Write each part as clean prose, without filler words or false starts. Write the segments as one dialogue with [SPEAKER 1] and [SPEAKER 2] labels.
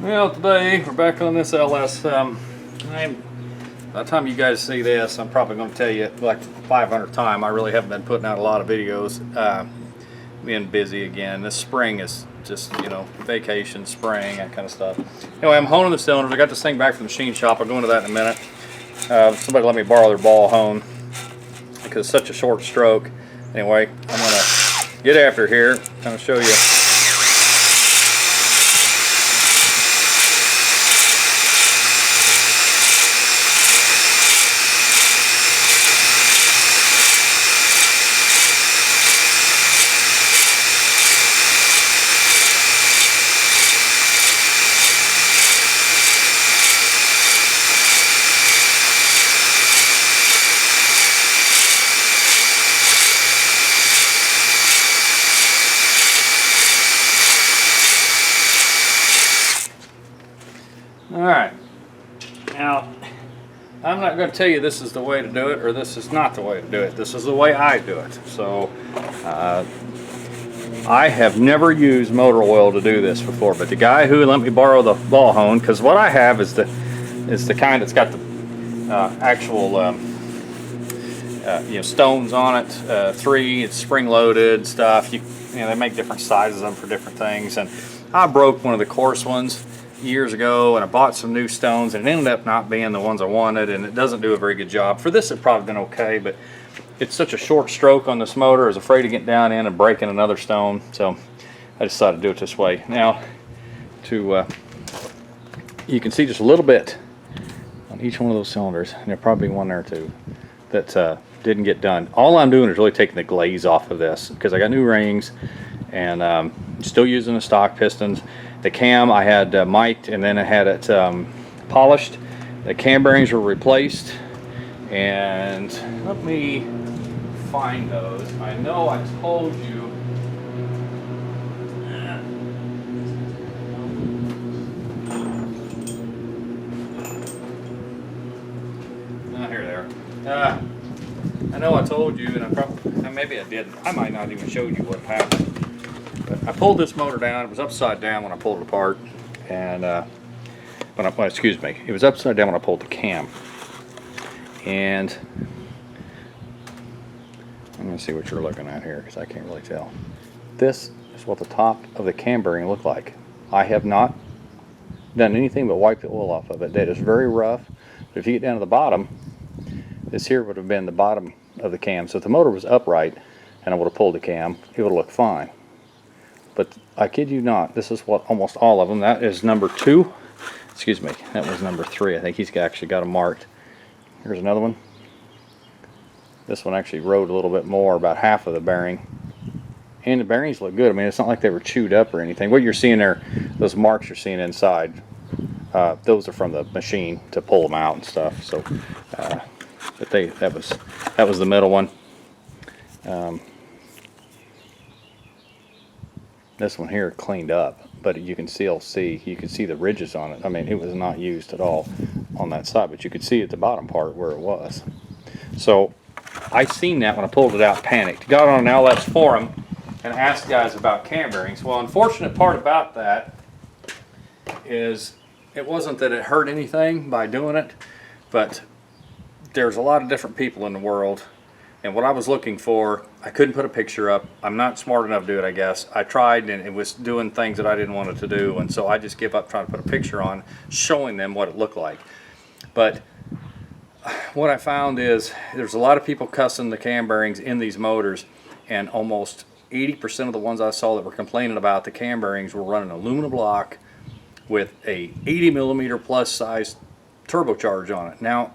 [SPEAKER 1] Well, today we're back on this LS. By the time you guys see this, I'm probably going to tell you like 500 times. I really haven't been putting out a lot of videos. Being busy again. This spring is just, vacation, spring, that kind of stuff. Anyway, I'm honing the cylinders. I got this thing back from the machine shop. I'll go into that in a minute. Somebody let me borrow their ball hone because it's such a short stroke. Anyway, I'm going to get after here. I'm going to show you. Alright, now I'm not going to tell you this is the way to do it or this is not the way to do it. This is the way I do it. So I have never used motor oil to do this before, but the guy who let me borrow the ball hone, because what I have is the kind that's got the actual stones on it. 3, it's spring loaded stuff. They make different sizes of them for different things, and I broke one of the coarse ones years ago, and I bought some new stones, and it ended up not being the ones I wanted, and it doesn't do a very good job. For this, it'd probably been okay, but it's such a short stroke on this motor. I was afraid of getting down in and breaking another stone, so I decided to do it this way. Now, you can see just a little bit on each one of those cylinders, and there'll probably be one there too that didn't get done. All I'm doing is really taking the glaze off of this because I got new rings, and still using the stock pistons. The cam I had mic'd, and then I had it polished. The cam bearings were replaced, and let me find those. I know I told you. Here they are. I know I told you, and maybe I didn't. I might not even show you what happened. But I pulled this motor down. It was upside down when I pulled it apart, and excuse me, it was upside down when I pulled the cam. And I'm going to see what you're looking at here because I can't really tell. This is what the top of the cam bearing looked like. I have not done anything but wipe the oil off of it. That is very rough. But if you get down to the bottom, this here would have been the bottom of the cam. So if the motor was upright and I would have pulled the cam, it would have looked fine. But I kid you not, this is what almost all of them. That is number 2. Excuse me, that was number 3. I think he's actually got them marked. Here's another one. This one actually rode a little bit more, about half of the bearing. And the bearings look good. I mean, it's not like they were chewed up or anything. What you're seeing there, those marks you're seeing inside, those are from the machine to pull them out and stuff. So, but that was the middle one. This one here cleaned up, but you can still see, you can see the ridges on it. I mean, it was not used at all on that side, but you could see at the bottom part where it was. So I seen that when I pulled it out, panicked. Got on an LS forum and asked guys about cam bearings. Well, unfortunate part about that is it wasn't that it hurt anything by doing it, but there's a lot of different people in the world. And what I was looking for, I couldn't put a picture up. I'm not smart enough to do it, I guess. I tried, and it was doing things that I didn't want it to do, and so I just give up trying to put a picture on, showing them what it looked like. But what I found is there's a lot of people cussing the cam bearings in these motors, and almost 80% of the ones I saw that were complaining about the cam bearings were running aluminum block with a 80 millimeter plus size turbocharge on it. Now,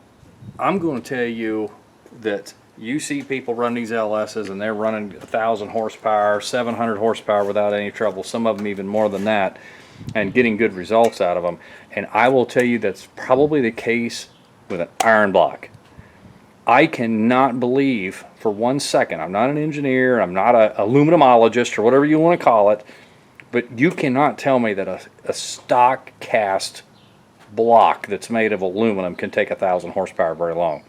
[SPEAKER 1] I'm going to tell you that you see people run these LSs and they're running 1,000 horsepower, 700 horsepower without any trouble, some of them even more than that, and getting good results out of them. And I will tell you that's probably the case with an iron block. I cannot believe for 1 second, I'm not an engineer, I'm not an aluminumologist or whatever you want to call it, but you cannot tell me that a stock cast block that's made of aluminum can take 1,000 horsepower very long.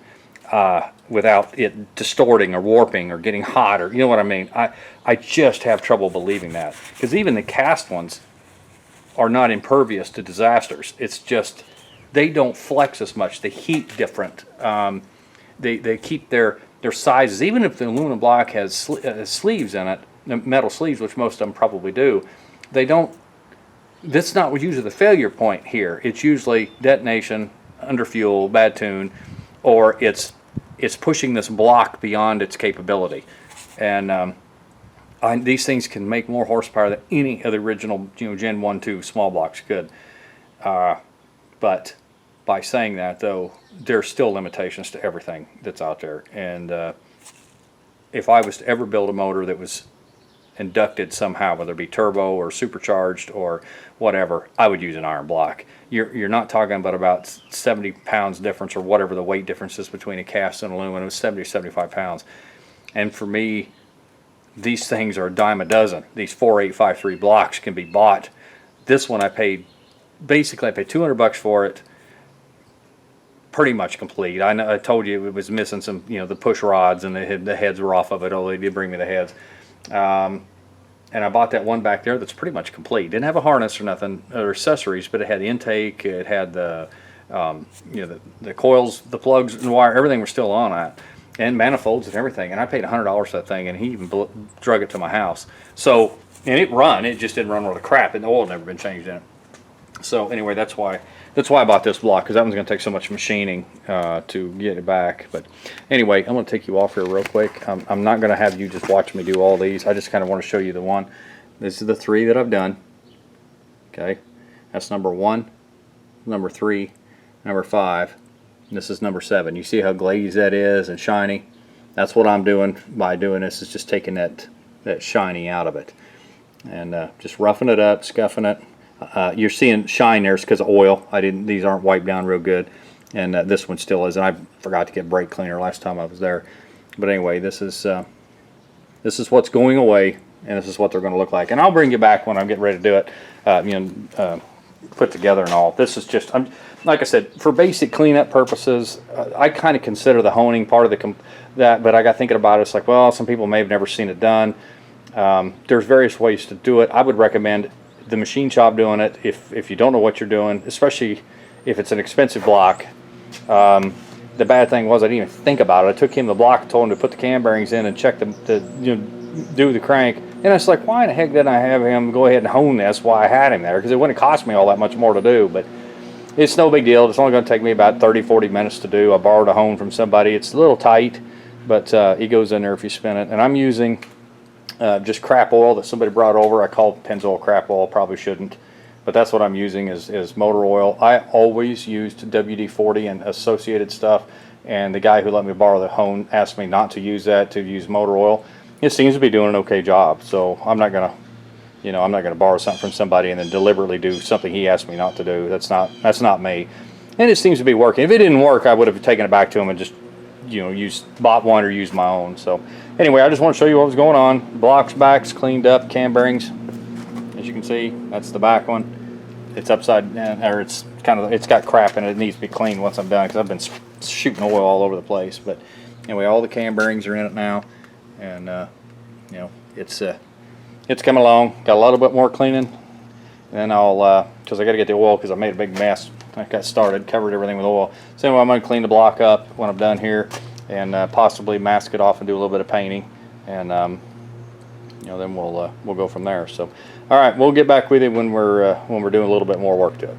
[SPEAKER 1] Without it distorting or warping or getting hot, or you know what I mean. I just have trouble believing that, because even the cast ones, are not impervious to disasters. It's just they don't flex as much. They heat different. They keep their sizes. Even if the aluminum block has sleeves in it, metal sleeves, which most of them probably do, they don't. That's not usually the failure point here. It's usually detonation, under fuel, bad tune, or it's pushing this block beyond its capability. And these things can make more horsepower than any of the original, Gen 1, 2 small blocks could. But by saying that, though, there's still limitations to everything that's out there. And if I was to ever build a motor that was inducted somehow, whether it be turbo or supercharged or whatever, I would use an iron block. You're not talking about 70 pounds difference or whatever the weight difference is between a cast and aluminum. It's 70 75 pounds. And for me, these things are a dime a dozen. These 4853 blocks can be bought. This one I paid $200 for it, pretty much complete. I told you it was missing some, the push rods, and the heads were off of it, although they did bring me the heads. And I bought that one back there that's pretty much complete. Didn't have a harness or nothing or accessories, but it had the intake, it had the the coils, the plugs and wire, everything was still on it, and manifolds and everything. And I paid $100 for that thing, and he even drug it to my house. So, and it just didn't run worth a crap, and the oil had never been changed in it. So anyway, that's why I bought this block, because that one's going to take so much machining to get it back. But anyway, I'm going to take you off here real quick. I'm not going to have you just watch me do all these. I just kind of want to show you the one. This is the 3 that I've done. Okay, that's number 1, number 3, number 5. And this is number 7. You see how glazed that is and shiny? That's what I'm doing by doing this, is just taking that shiny out of it and just roughing it up, scuffing it. You're seeing shine there, because of oil. These aren't wiped down real good, and this one still is. And I forgot to get brake cleaner last time I was there. But anyway, this is what's going away, and this is what they're going to look like. And I'll bring you back when I'm getting ready to do it, put together and all. This is just, like I said, for basic cleanup purposes. I kind of consider the honing part of that, but I got thinking about it. It's like, well, some people may have never seen it done. There's various ways to do it. I would recommend the machine shop doing it if you don't know what you're doing, especially if it's an expensive block. The bad thing was I didn't even think about it. I took him the block, told him to put the cam bearings in and check do the crank, and it's like, why in the heck didn't I have him go ahead and hone this while I had him there? Because it wouldn't cost me all that much more to do. But it's no big deal. It's only going to take me about 30-40 minutes to do. I borrowed a hone from somebody. It's a little tight, but it goes in there if you spin it. And I'm using just crap oil that somebody brought over. I called Pennzoil crap oil, probably shouldn't, but that's what I'm using is motor oil. I always used WD-40 and associated stuff, and the guy who let me borrow the hone asked me not to use that, to use motor oil. It seems to be doing an okay job, so I'm not gonna borrow something from somebody and then deliberately do something he asked me not to do. That's not me, and it seems to be working. If it didn't work, I would have taken it back to him and just bought one or used my own. So anyway, I just want to show you what was going on. Blocks, backs cleaned up, cam bearings. As you can see, that's the back one. It's upside down, or it's got crap in it. It needs to be cleaned once I'm done, because I've been shooting oil all over the place. But anyway, all the cam bearings are in it now, and it's coming along. Got a little bit more cleaning, and then I'll because I got to get the oil, because I made a big mess. I got started, covered everything with oil. So anyway, I'm going to clean the block up when I'm done here, and possibly mask it off and do a little bit of painting, and then we'll go from there. So, all right, we'll get back with you when we're doing a little bit more work to it.